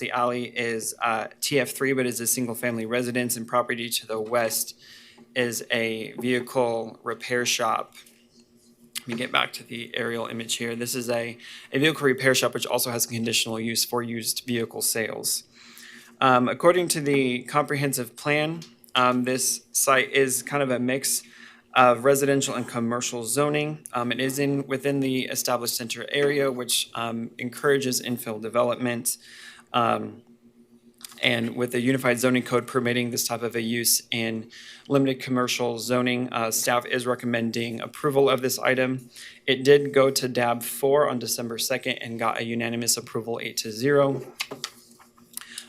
the alley is TF3, but is a single-family residence, and property to the west is a vehicle repair shop. Let me get back to the aerial image here. This is a vehicle repair shop, which also has conditional use for used vehicle sales. According to the comprehensive plan, this site is kind of a mix of residential and commercial zoning. It is within the established center area, which encourages infill development. And with the unified zoning code permitting this type of a use in limited commercial zoning, staff is recommending approval of this item. It did go to DAB 4 on December 2nd and got a unanimous approval 8-0.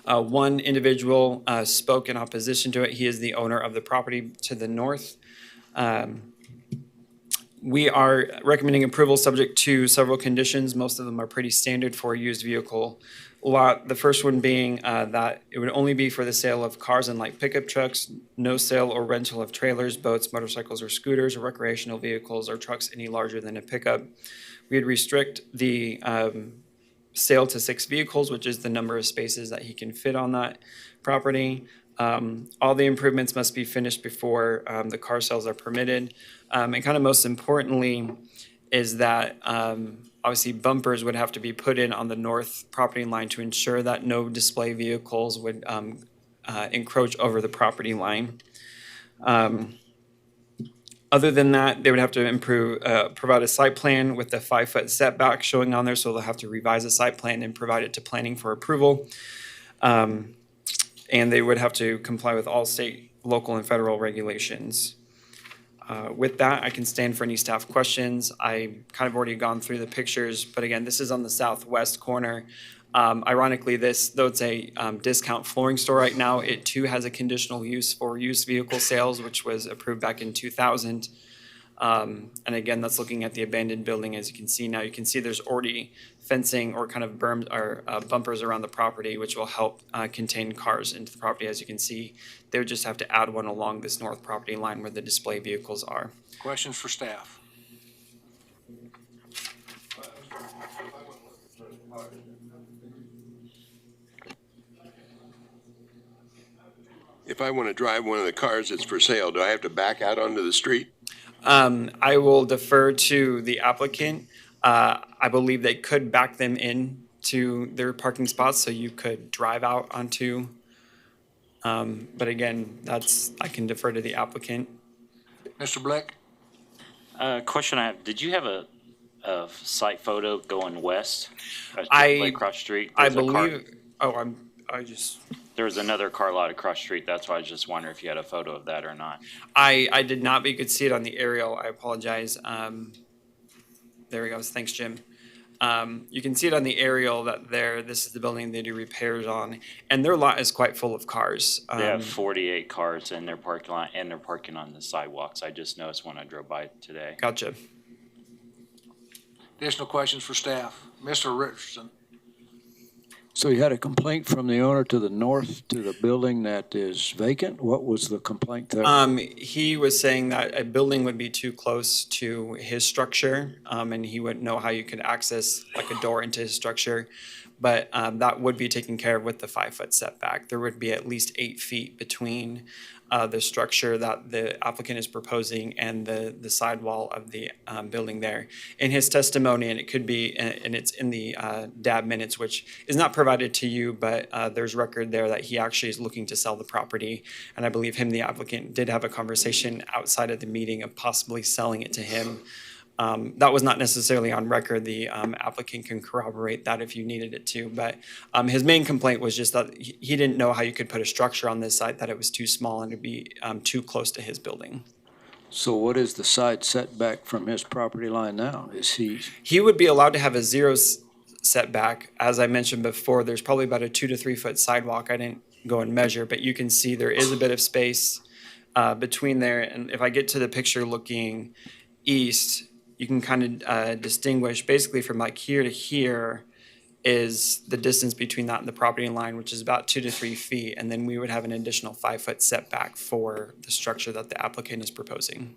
One individual spoke in opposition to it. He is the owner of the property to the north. We are recommending approval subject to several conditions. Most of them are pretty standard for a used vehicle lot. The first one being that it would only be for the sale of cars and light pickup trucks, no sale or rental of trailers, boats, motorcycles, or scooters, or recreational vehicles or trucks any larger than a pickup. We'd restrict the sale to 6 vehicles, which is the number of spaces that he can fit on that property. All the improvements must be finished before the car sales are permitted. And kind of most importantly is that obviously bumpers would have to be put in on the north property line to ensure that no display vehicles would encroach over the property line. Other than that, they would have to provide a site plan with the 5-foot setback showing on there, so they'll have to revise the site plan and provide it to planning for approval. And they would have to comply with all state, local, and federal regulations. With that, I can stand for any staff questions. I kind of already gone through the pictures, but again, this is on the southwest corner. Ironically, though it's a discount flooring store right now, it too has a conditional use for used vehicle sales, which was approved back in 2000. And again, that's looking at the abandoned building. As you can see now, you can see there's already fencing or kind of berms or bumpers around the property, which will help contain cars into the property. As you can see, they would just have to add one along this north property line where the display vehicles are. Questions for staff? If I want to drive one of the cars that's for sale, do I have to back out onto the street? I will defer to the applicant. I believe they could back them in to their parking spots, so you could drive out onto. But again, I can defer to the applicant. Mr. Blick? Question I have, did you have a site photo going west? Like across the street? I believe, There was another car lot across the street. That's why I was just wondering if you had a photo of that or not. I did not, but you could see it on the aerial. I apologize. There we go. Thanks, Jim. You can see it on the aerial that this is the building they do repairs on, and their lot is quite full of cars. They have 48 cars in their parking lot, and they're parking on the sidewalks. I just noticed when I drove by today. Gotcha. Additional questions for staff? Mr. Richardson? So you had a complaint from the owner to the north to the building that is vacant? What was the complaint there? He was saying that a building would be too close to his structure, and he wouldn't know how you could access like a door into his structure. But that would be taken care of with the 5-foot setback. There would be at least 8 feet between the structure that the applicant is proposing and the sidewall of the building there. In his testimony, and it could be, and it's in the DAB minutes, which is not provided to you, but there's record there that he actually is looking to sell the property. And I believe the applicant, did have a conversation outside of the meeting of possibly selling it to him. That was not necessarily on record. The applicant can corroborate that if you needed it to, but his main complaint was just that he didn't know how you could put a structure on this site, that it was too small and to be too close to his building. So what is the side setback from his property line now? He would be allowed to have a 0 setback. As I mentioned before, there's probably about a 2 to 3 foot sidewalk. I didn't go and measure, but you can see there is a bit of space between there. And if I get to the picture looking east, you can kind of distinguish basically from like here to here is the distance between that and the property line, which is about 2 to 3 feet. And then we would have an additional 5-foot setback for the structure that the applicant is proposing.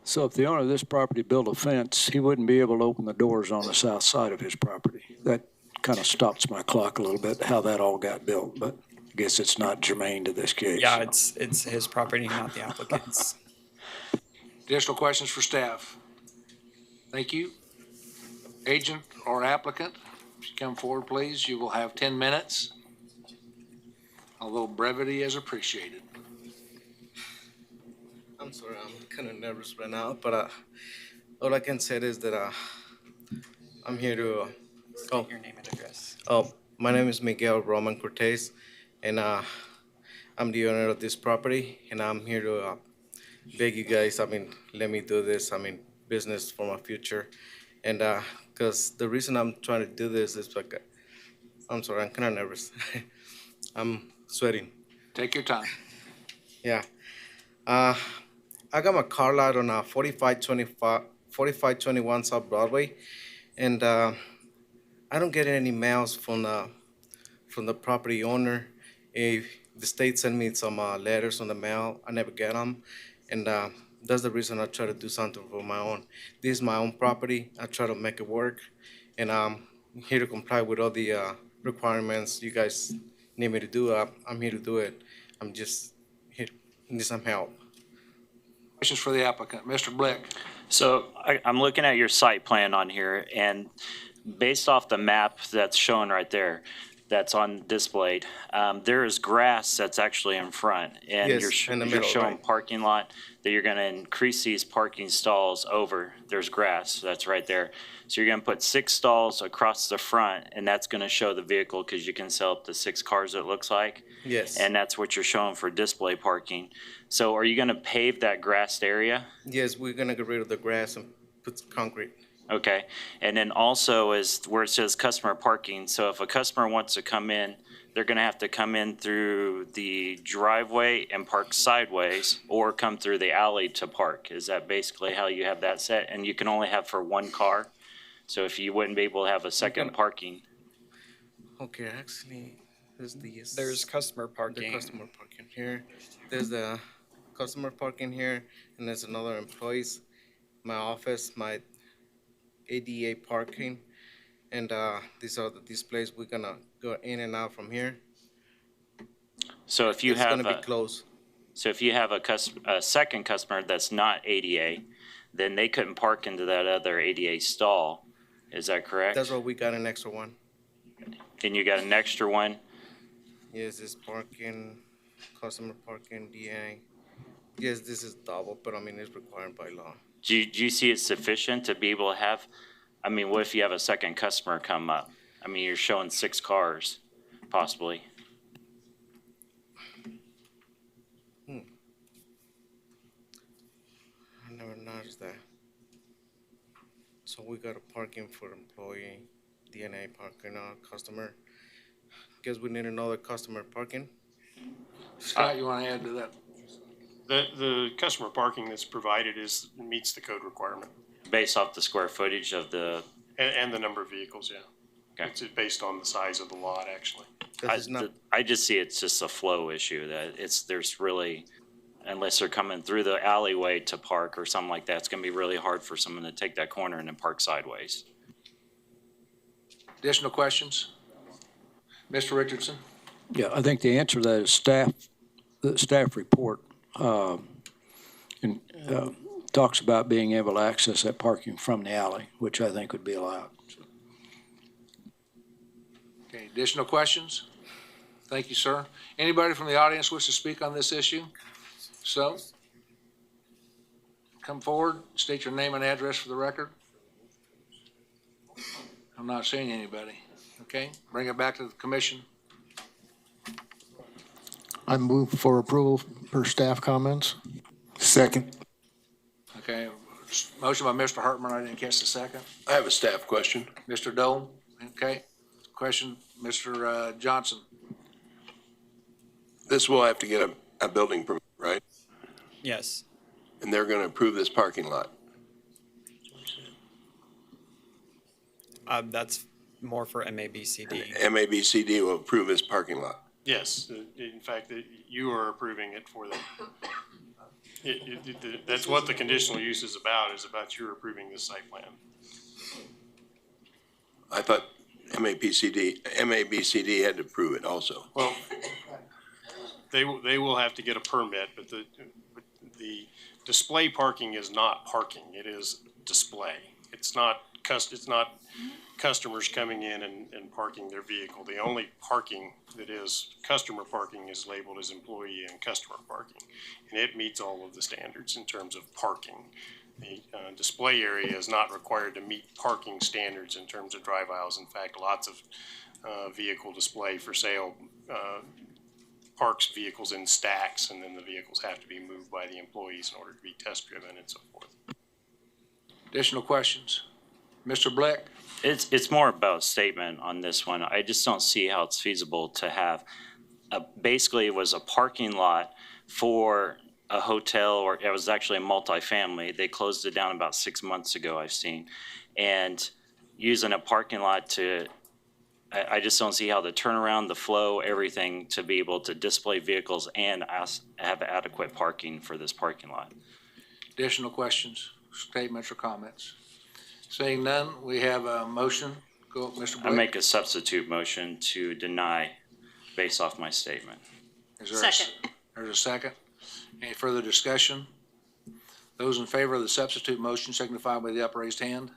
So if the owner of this property built a fence, he wouldn't be able to open the doors on the south side of his property. That kind of stops my clock a little bit, how that all got built, but I guess it's not germane to this case. Yeah, it's his property, not the applicant's. Additional questions for staff? Thank you. Agent or applicant, if you come forward, please, you will have 10 minutes. A little brevity is appreciated. I'm sorry, I'm kind of nervous right now, but all I can say is that I'm here to. State your name and address. My name is Miguel Roman Cortez, and I'm the owner of this property, and I'm here to beg you guys. Let me do this. Business for my future, and because the reason I'm trying to do this is like, I'm sorry, I'm kind of nervous. I'm sweating. Take your time. Yeah. I got my car lot on 4521 South Broadway, and I don't get any mails from the property owner. If the state sent me some letters on the mail, I never get them, and that's the reason I try to do something for my own. This is my own property. I try to make it work, and I'm here to comply with all the requirements you guys need me to do. I'm here to do it. I'm just here, need some help. Questions for the applicant. Mr. Blick. So I'm looking at your site plan on here, and based off the map that's shown right there, that's on displayed, there is grass that's actually in front. And Yes, you're in the you're middle, showing right. parking lot, that you're gonna increase these parking stalls over. There's grass, that's right there. So you're gonna put 6 stalls across the front, and that's gonna show the vehicle, because you can sell up to 6 cars, it looks like. Yes. And that's what you're showing for display parking. So are you gonna pave that grassed area? Yes, we're gonna get rid of the grass and put some concrete. Okay, and then also is where it says customer parking, so if a customer wants to come in, they're gonna have to come in through the driveway and park sideways, or come through the alley to park. Is that basically how you have that set? And you can only have for 1 car? So if you wouldn't be able to have a second parking, Okay, actually, There's customer the parking. customer parking here. There's the customer parking here, and there's another employees, my office, my ADA parking, and these are the displays. We're gonna go in and out from here. so if you It's have, gonna be closed. so if you have a second customer that's not ADA, then they couldn't park into that other ADA stall, is that correct? That's why we got an extra one. And you got an extra one? Yes, this parking, customer parking, DA. Yes, this is double, but it's required by law. Do you see it sufficient to be able to have, what if you have a second customer come up? You're showing 6 cars, possibly. I never noticed that. So we got a parking for employee, DNA parking, customer. Guess we need another customer parking. Scott, you want to add to that? The customer parking that's provided meets the code requirement Based off the square footage of the, and the number of vehicles, yeah. Okay. It's based on the size of the lot, actually. 'Cause it's not, I just see it's just a flow issue, that there's really, unless they're coming through the alleyway to park or something like that, it's gonna be really hard for someone to take that corner and then park sideways. Additional questions? Mr. Richardson? Yeah, I think the answer to that is the staff report, and talks about being able to access that parking from the alley, which I think would be allowed. Okay, additional questions? Thank you, sir. Anybody from the audience wish to speak on this issue? So, come forward, state your name and address for the record. I'm not seeing anybody. Okay, bring it back to the commission. I move for approval per staff comments. Second. Okay, motion by Mr. Hartman, I didn't catch the second. I have a staff question. Mr. Dole, okay. Question, Mr. Johnson. This will have to get a building permit, right? Yes. And they're gonna approve this parking lot. That's more for MABCD. MABCD will approve this parking lot. Yes, in fact, you are approving it for them. That's what the conditional use is about you approving this site plan. I thought MAPCD had to approve it also. Well, they will have to get a permit, but the display parking is not parking. It is display. It's not customers coming in and parking their vehicle. The only parking that is customer parking is labeled as employee and customer parking. And it meets all of the standards in terms of parking. The display area is not required to meet parking standards in terms of drive aisles. In fact, lots of vehicle display for sale parks vehicles in stacks, and then the vehicles have to be moved by the employees in order to be test driven and so forth. Additional questions? Mr. Blick? It's more about a statement on this one. I just don't see how it's feasible to have, basically it was a parking lot for a hotel, or it was actually a multifamily. They closed it down about 6 months ago, I've seen. And using a parking lot to, I just don't see how the turnaround, the flow, everything to be able to display vehicles and have adequate parking for this parking lot. Additional questions, statements, or comments? Seeing none, we have a motion. Go, Mr. Blick. I make a substitute motion to deny based off my statement. Is there Second. There's a second. Any further discussion? Those in favor of the substitute motion signify by the upraised hand.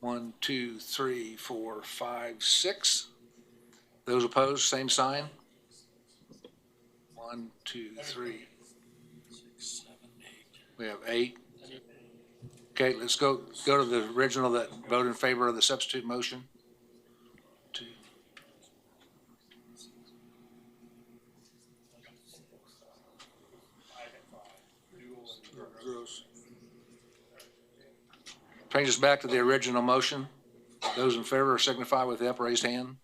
1, 2, 3, 4, 5, 6. Those opposed, same sign. 1, 2, 3. We have 8. Okay, let's go to the original that voted in favor of the substitute motion. 2. Brings us back to the original motion. Those in favor signify with the upraised hand.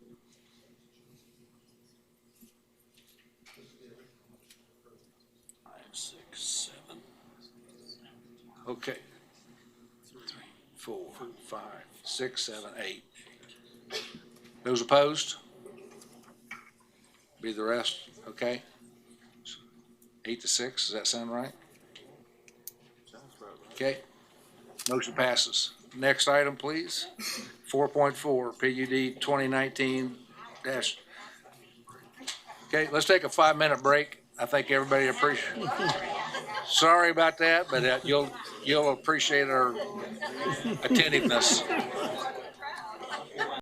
Okay. 3, 4, 5, 6, 7, 8. Those opposed? Be the rest, okay? 8 to 6, does that sound right? Okay, motion passes. Next item, please. 4.4, PUD 2019 dash. Okay, let's take a 5-minute break. I think everybody appreciates. Sorry about that, but you'll appreciate our attentiveness.